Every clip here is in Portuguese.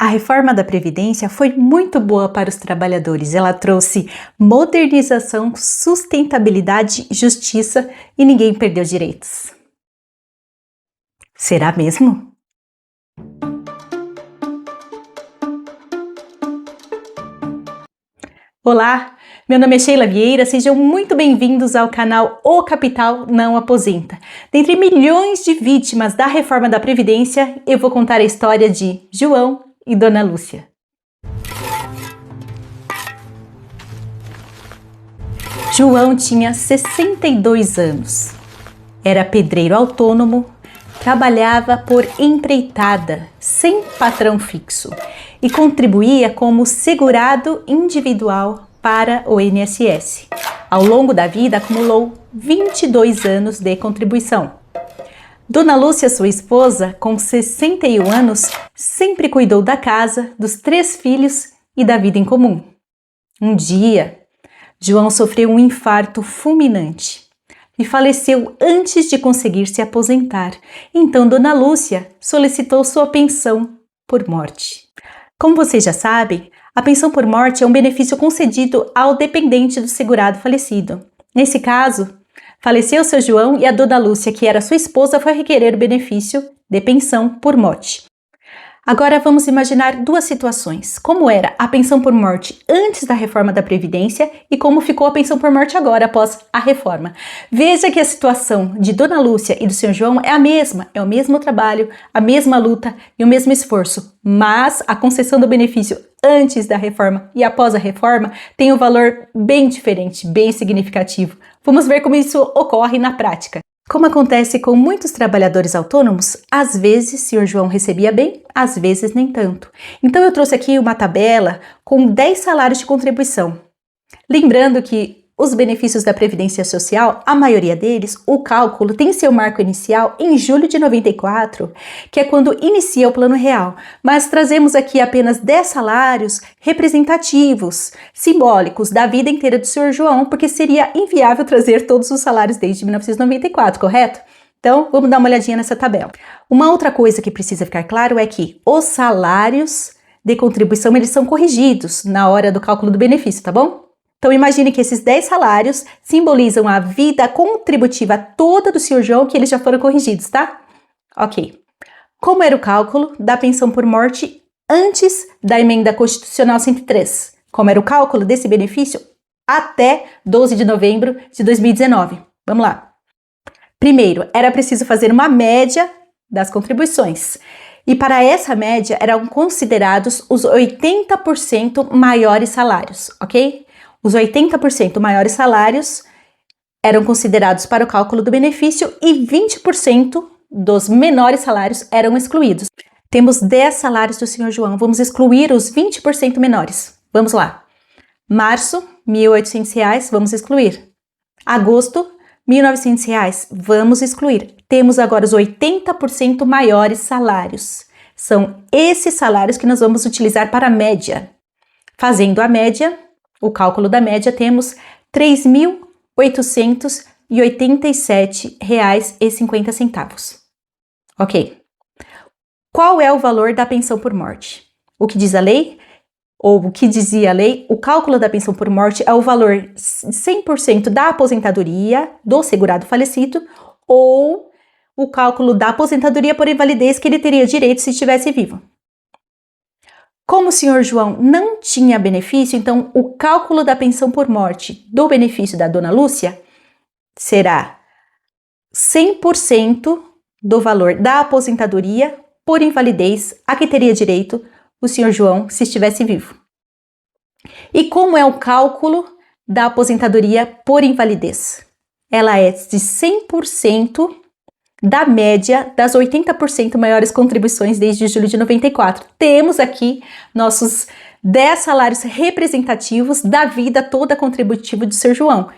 A reforma da Previdência foi muito boa para os trabalhadores. Ela trouxe modernização, sustentabilidade, justiça e ninguém perdeu direitos. Será mesmo? Olá, meu nome é Sheila Vieira, sejam muito bem-vindos ao canal O Capital Não Aposenta. Dentre milhões de vítimas da reforma da Previdência, eu vou contar a história de João e Dona Lúcia. João tinha 62 anos. Era pedreiro autônomo, trabalhava por empreitada, sem patrão fixo, e contribuía como segurado individual para o INSS. Ao longo da vida, acumulou 22 anos de contribuição. Dona Lúcia, sua esposa, com 61 anos, sempre cuidou da casa, dos 3 filhos e da vida em comum. Um dia, João sofreu um infarto fulminante e faleceu antes de conseguir se aposentar. Então, Dona Lúcia solicitou sua pensão por morte. Como vocês já sabem, a pensão por morte é um benefício concedido ao dependente do segurado falecido. Nesse caso, faleceu seu João e a Dona Lúcia, que era sua esposa, foi requerer o benefício de pensão por morte. Agora vamos imaginar duas situações. Como era a pensão por morte antes da reforma da Previdência e como ficou a pensão por morte agora, após a reforma. Veja que a situação de Dona Lúcia e do Sr. João é a mesma, é o mesmo trabalho, a mesma luta e o mesmo esforço, mas a concessão do benefício antes da reforma e após a reforma tem um valor bem diferente, bem significativo. Vamos ver como isso ocorre na prática. Como acontece com muitos trabalhadores autônomos, às vezes o Sr. João recebia bem, às vezes nem tanto. Então eu trouxe aqui uma tabela com 10 salários de contribuição. Lembrando que os benefícios da Previdência Social, a maioria deles, o cálculo tem seu marco inicial em julho de 94, que é quando inicia o Plano Real. Mas trazemos aqui apenas 10 salários representativos, simbólicos, da vida inteira do Sr. João, porque seria inviável trazer todos os salários desde 1994, correto? Então, vamos dar uma olhadinha nessa tabela. Uma outra coisa que precisa ficar claro é que os salários de contribuição, eles são corrigidos na hora do cálculo do benefício, tá bom? Então, imagine que esses 10 salários simbolizam a vida contributiva toda do Sr. João, que eles já foram corrigidos, tá? Ok. Como era o cálculo da pensão por morte antes da emenda constitucional 103? Como era o cálculo desse benefício até 12 de novembro de 2019? Vamos lá. Primeiro, era preciso fazer uma média das contribuições. E para essa média eram considerados os 80% maiores salários, ok? Os 80% maiores salários eram considerados para o cálculo do benefício e 20% dos menores salários eram excluídos. Temos 10 salários do Sr. João, vamos excluir os 20% menores. Vamos lá. Março, R$ 1.800, vamos excluir. Agosto, R$ 1.900, vamos excluir. Temos agora os 80% maiores salários. São esses salários que nós vamos utilizar para a média. Fazendo a média, o cálculo da média, temos R$ 3.887,50. Ok. Qual é o valor da pensão por morte? O que diz a lei? Ou o que dizia a lei? O cálculo da pensão por morte é o valor 100% da aposentadoria do segurado falecido ou o cálculo da aposentadoria por invalidez que ele teria direito se estivesse vivo. Como o Sr. João não tinha benefício, então o cálculo da pensão por morte do benefício da Dona Lúcia será 100% do valor da aposentadoria por invalidez a que teria direito o Sr. João se estivesse vivo. E como é o cálculo da aposentadoria por invalidez? Ela é de 100% da média das 80% maiores contribuições desde julho de 94. Temos aqui nossos 10 salários representativos da vida toda contributiva do Sr. João.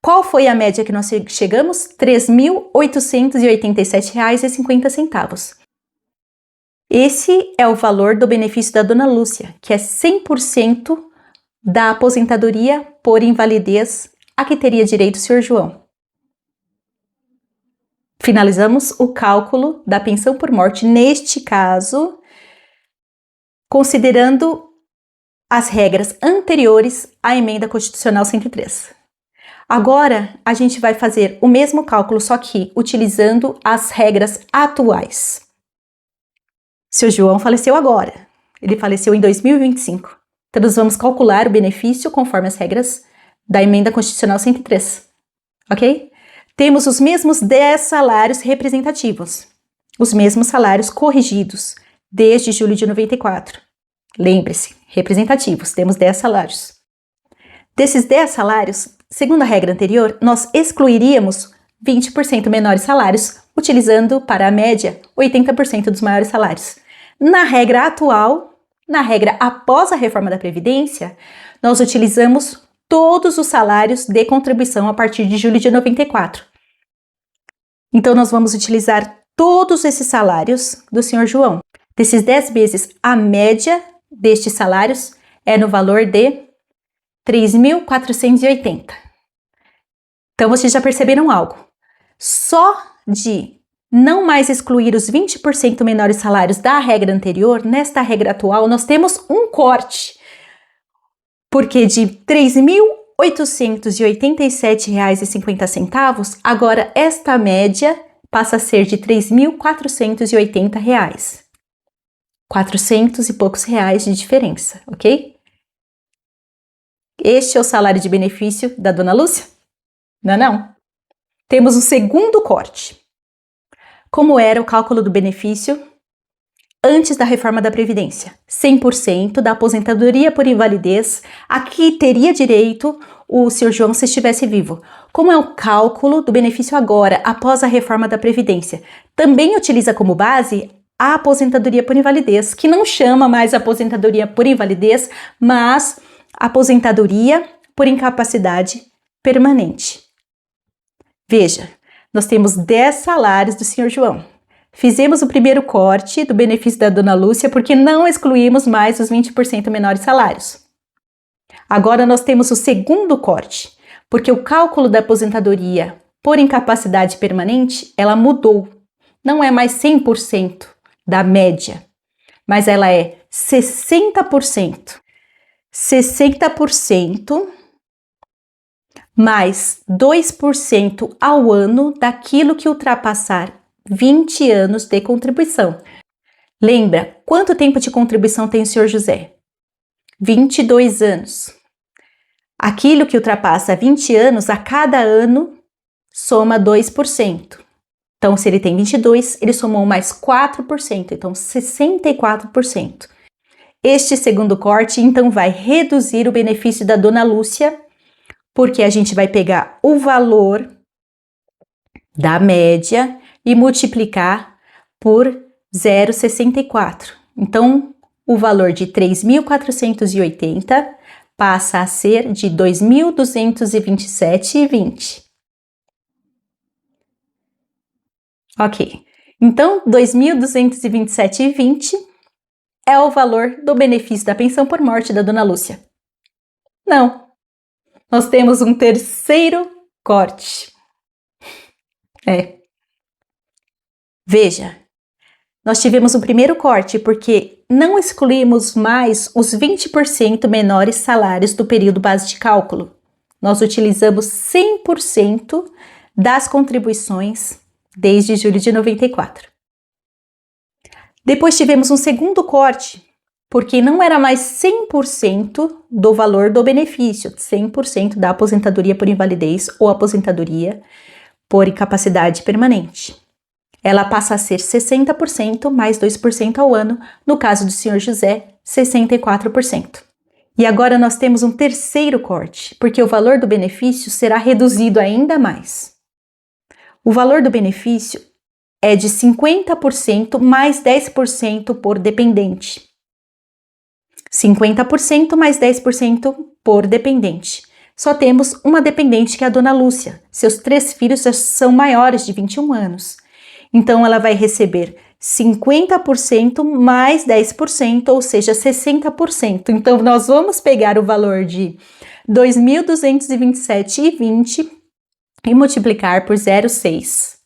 Qual foi a média que nós chegamos? R$ 3.887,50. Esse é o valor do benefício da Dona Lúcia, que é 100% da aposentadoria por invalidez a que teria direito o Sr. João. Finalizamos o cálculo da pensão por morte, neste caso, considerando as regras anteriores à Emenda Constitucional 103. Agora, a gente vai fazer o mesmo cálculo, só que utilizando as regras atuais. Seu João faleceu agora. Ele faleceu em 2025. Então, nós vamos calcular o benefício conforme as regras da Emenda Constitucional 103. Ok? Temos os mesmos 10 salários representativos. Os mesmos salários corrigidos desde julho de 94. Lembre-se, representativos, temos 10 salários. Desses 10 salários, segundo a regra anterior, nós excluiríamos 20% menores salários, utilizando para a média 80% dos maiores salários. Na regra atual, na regra após a reforma da Previdência, nós utilizamos todos os salários de contribuição a partir de julho de 94. Então, nós vamos utilizar todos esses salários do Sr. João. Desses 10 meses, a média destes salários é no valor de 3.480. Então, vocês já perceberam algo. Só de não mais excluir os 20% menores salários da regra anterior, nesta regra atual, nós temos um corte. Porque de R$ 3.887,50, agora esta média passa a ser de R$ 3.480. 400 e poucos reais de diferença, ok? Este é o salário de benefício da Dona Lúcia? Não. Temos um segundo corte. Como era o cálculo do benefício antes da reforma da Previdência? 100% da aposentadoria por invalidez, a que teria direito o Sr. João se estivesse vivo. Como é o cálculo do benefício agora, após a reforma da Previdência? Também utiliza como base a aposentadoria por invalidez, que não chama mais aposentadoria por invalidez, mas aposentadoria por incapacidade permanente. Veja, nós temos 10 salários do Sr. João. Fizemos o primeiro corte do benefício da Dona Lúcia porque não excluímos mais os 20% menores salários. Agora nós temos o segundo corte, porque o cálculo da aposentadoria por incapacidade permanente, ela mudou. Não é mais 100% da média, mas ela é 60%. 60% mais 2% ao ano daquilo que ultrapassar 20 anos de contribuição. Lembra, quanto tempo de contribuição tem o Sr. José? 22 anos. Aquilo que ultrapassa 20 anos, a cada ano, soma 2%. Então, se ele tem 22, ele somou mais 4%, então 64%. Este segundo corte, então, vai reduzir o benefício da Dona Lúcia, porque a gente vai pegar o valor da média e multiplicar por 0,64. Então, o valor de 3.480 passa a ser de 2.227,20. Ok, então 2.227,20 é o valor do benefício da pensão por morte da Dona Lúcia. Não, nós temos um terceiro corte. Veja, nós tivemos o primeiro corte porque não excluímos mais os 20% menores salários do período base de cálculo. Nós utilizamos 100% das contribuições desde julho de 94. Depois tivemos um segundo corte, porque não era mais 100% do valor do benefício, 100% da aposentadoria por invalidez ou aposentadoria por incapacidade permanente. Ela passa a ser 60% mais 2% ao ano, no caso do Sr. José, 64%. E agora nós temos um terceiro corte, porque o valor do benefício será reduzido ainda mais. O valor do benefício é de 50% mais 10% por dependente. 50% mais 10% por dependente. Só temos uma dependente, que é a Dona Lúcia. Seus 3 filhos já são maiores de 21 anos. Então, ela vai receber 50% mais 10%, ou seja, 60%. Então, nós vamos pegar o valor de 2.227,20 e multiplicar por 0,6.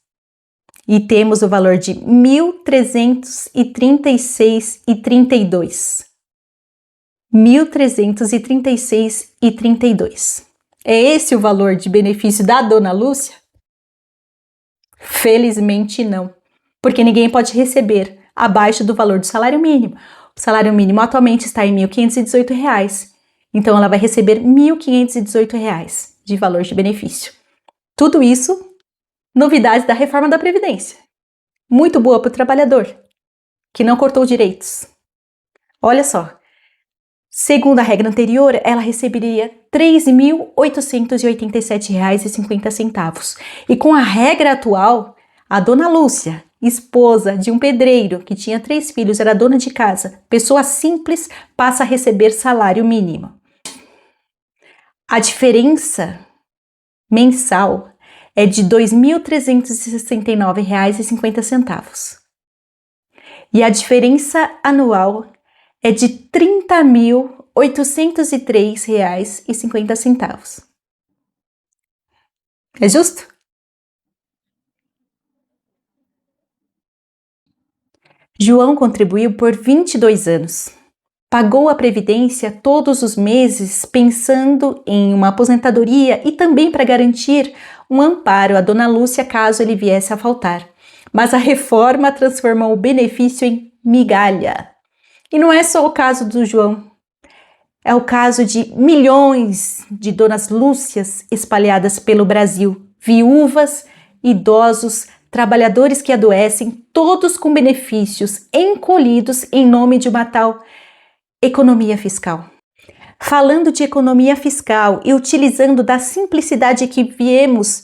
E temos o valor de 1.336,32. 1.336,32. É esse o valor de benefício da Dona Lúcia? Felizmente não, porque ninguém pode receber abaixo do valor do salário mínimo. O salário mínimo atualmente está em R$ 1.518, então ela vai receber R$ 1.518 de valor de benefício. Tudo isso, novidades da reforma da Previdência. Muito boa para o trabalhador, que não cortou direitos. Olha só, segundo a regra anterior, ela receberia R$ 3.887,50. E com a regra atual, a Dona Lúcia, esposa de um pedreiro que tinha 3 filhos, era dona de casa, pessoa simples, passa a receber salário mínimo. A diferença mensal é de R$ 2.369,50. E a diferença anual é de R$ 30.803,50. É justo? João contribuiu por 22 anos. Pagou a Previdência todos os meses pensando em uma aposentadoria e também para garantir um amparo a Dona Lúcia caso ele viesse a faltar. Mas a reforma transformou o benefício em migalha. E não é só o caso do João. É o caso de milhões de Donas Lúcias espalhadas pelo Brasil. Viúvas, idosos, trabalhadores que adoecem, todos com benefícios encolhidos em nome de uma tal economia fiscal. Falando de economia fiscal e utilizando da simplicidade que viemos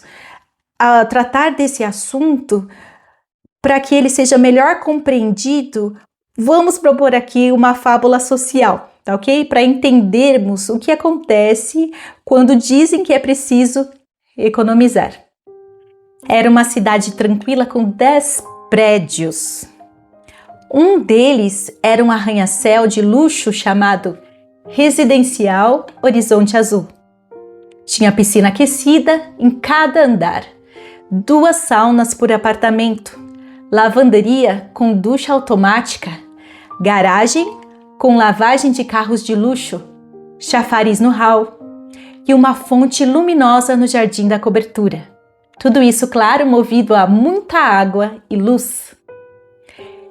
a tratar desse assunto, para que ele seja melhor compreendido, vamos propor aqui uma fábula social, tá ok? Para entendermos o que acontece quando dizem que é preciso economizar. Era uma cidade tranquila com 10 prédios. Um deles era um arranha-céu de luxo chamado Residencial Horizonte Azul. Tinha piscina aquecida em cada andar, 2 saunas por apartamento, lavanderia com ducha automática, garagem com lavagem de carros de luxo, chafariz no hall e uma fonte luminosa no jardim da cobertura. Tudo isso, claro, movido a muita água e luz.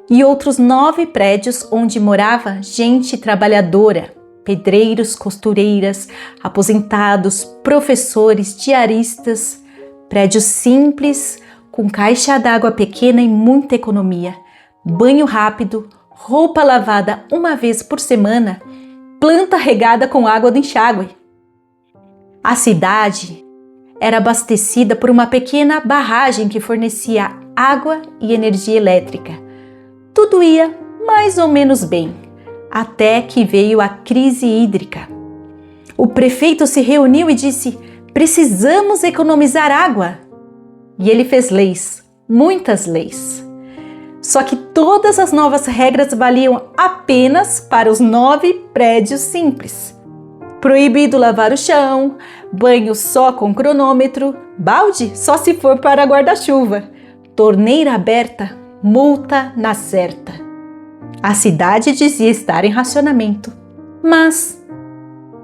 E outros 9 prédios onde morava gente trabalhadora, pedreiros, costureiras, aposentados, professores, diaristas, prédios simples, com caixa d'água pequena e muita economia, banho rápido, roupa lavada uma vez por semana, planta regada com água do enxágue. A cidade era abastecida por uma pequena barragem que fornecia água e energia elétrica. Tudo ia mais ou menos bem, até que veio a crise hídrica. O prefeito se reuniu e disse: precisamos economizar água. E ele fez leis, muitas leis. Só que todas as novas regras valiam apenas para os 9 prédios simples. Proibido lavar o chão, banho só com cronômetro, balde só se for para guarda-chuva, torneira aberta, multa na certa. A cidade dizia estar em racionamento, mas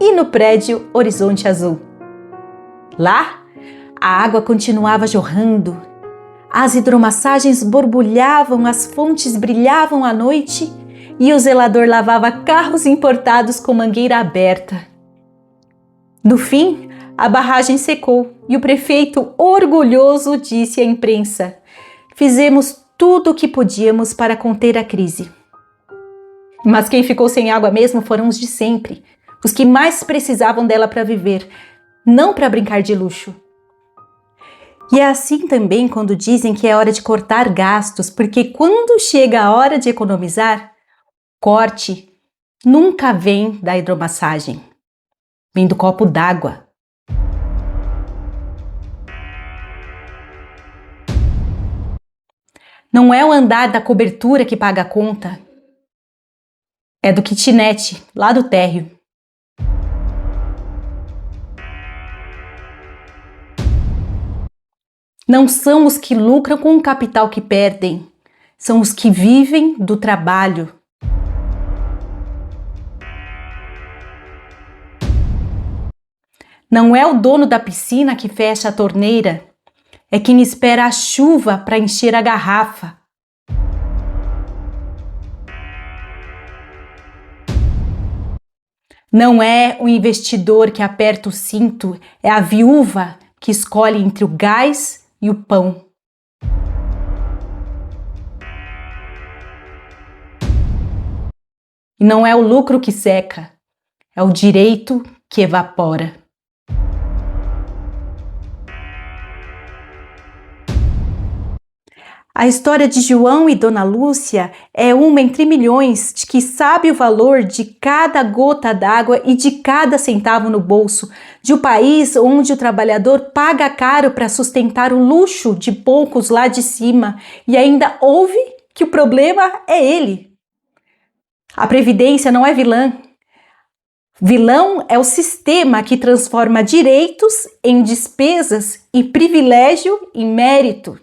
e no prédio Horizonte Azul? Lá, a água continuava jorrando, as hidromassagens borbulhavam, as fontes brilhavam à noite e o zelador lavava carros importados com mangueira aberta. No fim, a barragem secou e o prefeito, orgulhoso, disse à imprensa: fizemos tudo o que podíamos para conter a crise. Mas quem ficou sem água mesmo foram os de sempre, os que mais precisavam dela para viver, não para brincar de luxo. E é assim também quando dizem que é hora de cortar gastos, porque quando chega a hora de economizar, corte nunca vem da hidromassagem, vem do copo d'água. Não é o andar da cobertura que paga a conta, é do kitnet, lá do térreo. Não são os que lucram com o capital que perdem, são os que vivem do trabalho. Não é o dono da piscina que fecha a torneira, é quem espera a chuva para encher a garrafa. Não é o investidor que aperta o cinto, é a viúva que escolhe entre o gás e o pão. E não é o lucro que seca, é o direito que evapora. A história de João e Dona Lúcia é uma entre milhões de que sabe o valor de cada gota d'água e de cada centavo no bolso, de um país onde o trabalhador paga caro para sustentar o luxo de poucos lá de cima e ainda ouve que o problema é ele. A Previdência não é vilã. Vilão é o sistema que transforma direitos em despesas e privilégio em mérito.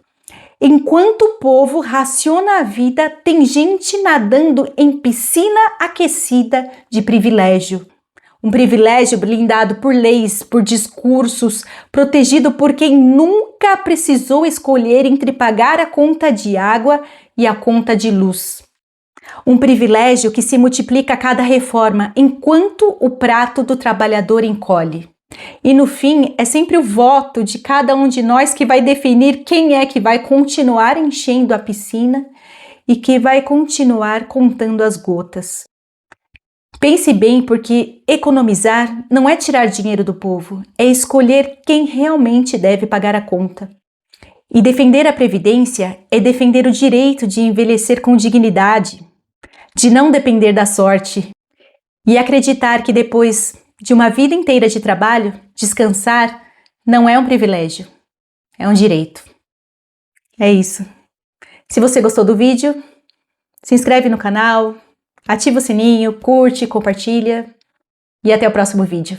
Enquanto o povo raciona a vida, tem gente nadando em piscina aquecida de privilégio. Um privilégio blindado por leis, por discursos, protegido por quem nunca precisou escolher entre pagar a conta de água e a conta de luz. Um privilégio que se multiplica a cada reforma, enquanto o prato do trabalhador encolhe. E no fim, é sempre o voto de cada um de nós que vai definir quem é que vai continuar enchendo a piscina e que vai continuar contando as gotas. Pense bem, porque economizar não é tirar dinheiro do povo, é escolher quem realmente deve pagar a conta. E defender a Previdência é defender o direito de envelhecer com dignidade, de não depender da sorte e acreditar que depois de uma vida inteira de trabalho, descansar não é um privilégio, é um direito. É isso. Se você gostou do vídeo, se inscreve no canal, ativa o sininho, curte, compartilha e até o próximo vídeo.